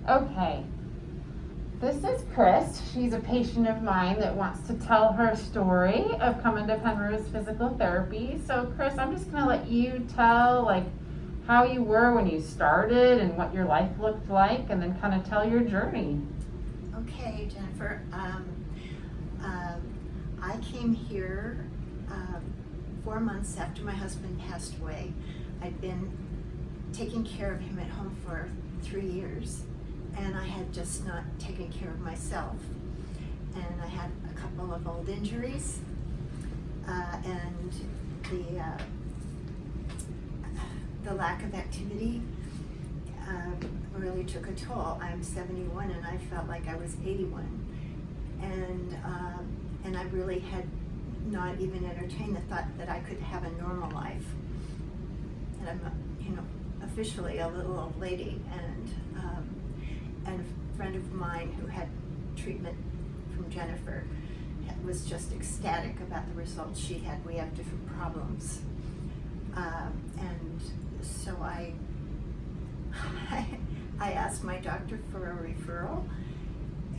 Okay. This is Chris. She's a patient of mine that wants to tell her story of coming to Penrose Physical Therapy. So, Chris, I'm just going to let you tell, like, how you were when you started and what your life looked like, and then kind of tell your journey. Okay, Jennifer. I came here 4 months after my husband passed away. I'd been taking care of him at home for 3 years, and I had just not taken care of myself. And I had a couple of old injuries, and the lack of activity really took a toll. I'm 71 and I felt like I was 81, and I really had not even entertained the thought that I could have a normal life. And I'm, officially a little old lady, and a friend of mine who had treatment from Jennifer was just ecstatic about the results she had. We have different problems, and so I asked my doctor for a referral,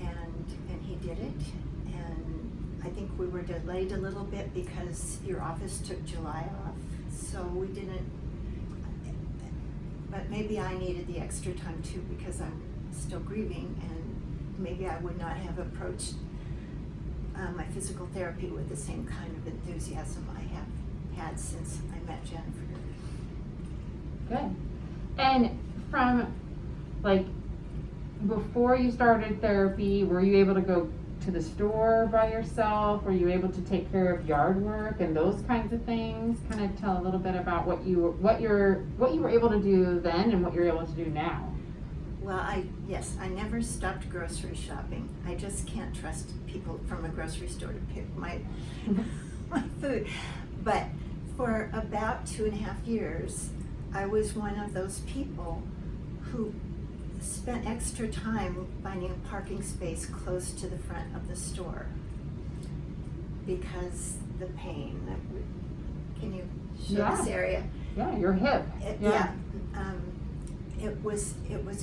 and he did it. And I think we were delayed a little bit because your office took July off, so we didn't. But maybe I needed the extra time too because I'm still grieving, and maybe I would not have approached my physical therapy with the same kind of enthusiasm I have had since I met Jennifer. Good. And from, like, before you started therapy, were you able to go to the store by yourself? Were you able to take care of yard work and those kinds of things? Kind of tell a little bit about what you were able to do then and what you're able to do now. Well, I never stopped grocery shopping. I just can't trust people from a grocery store to pick my food. But for about 2.5 years, I was one of those people who spent extra time finding a parking space close to the front of the store because the pain. Can you show this area? Yeah, your hip. It was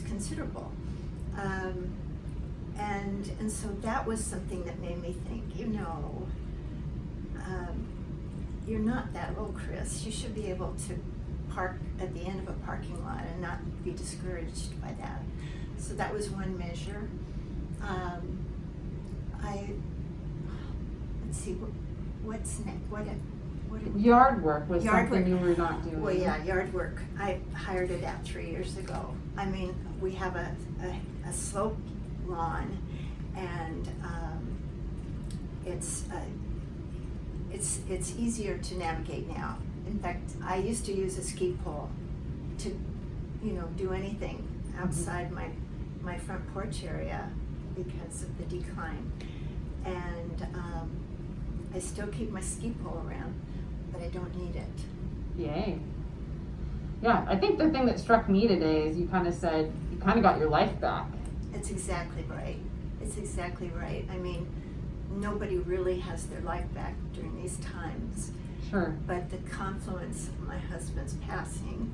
considerable, and so that was something that made me think. You're not that old, Chris. You should be able to park at the end of a parking lot and not be discouraged by that. So that was one measure. Let's see, what's next? Yard work was Yard something work. you were not doing. Well, yeah, yard work. I hired it out 3 years ago. I mean, we have a slope lawn, and it's easier to navigate now. In fact, I used to use a ski pole to, do anything outside my front porch area because of the decline. And I still keep my ski pole around, but I don't need it. Yay. Yeah, I think the thing that struck me today is you kind of said you kind of got your life back. It's exactly right. I mean, nobody really has their life back during these times. Sure. But the confluence of my husband's passing,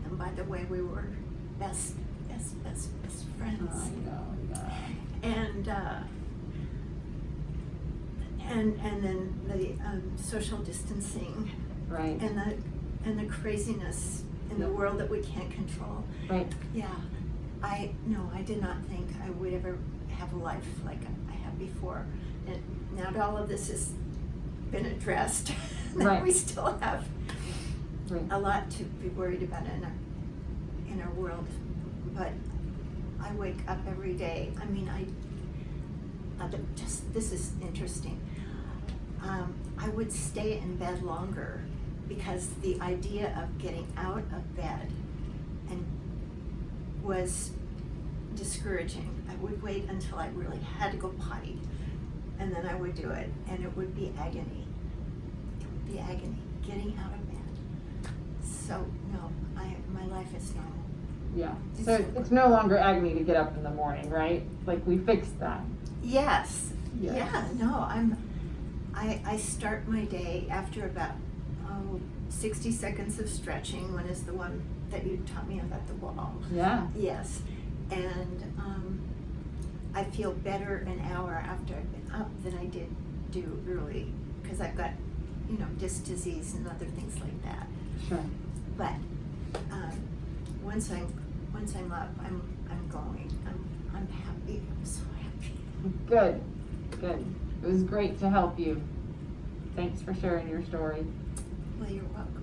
and by the way, we were best friends. I know, yeah. And then the social distancing, Right. and the craziness in the world that we can't control. Right. Yeah, I did not think I would ever have a life like I have before. And now that all of this has been addressed, Right. we still have Right. a lot to be worried about in our world. But I wake up every day. I mean, this is interesting. I would stay in bed longer because the idea of getting out of bed was discouraging. I would wait until I really had to go potty, and then I would do it, and it would be agony. It would be agony getting out of bed. So no, my life is normal. Yeah. So it's no longer agony to get up in the morning, right? Like, we fixed that. Yes. Yes. Yeah. No, I start my day after about 60 seconds of stretching. One is the one that you taught me about the wall. Yeah. Yes. And I feel better an hour after I've been up than I do early, because I've got, disc disease and other things like that. Sure. But once I'm up, I'm going. I'm happy. I'm so happy. Good. It was great to help you. Thanks for sharing your story. Well, you're welcome.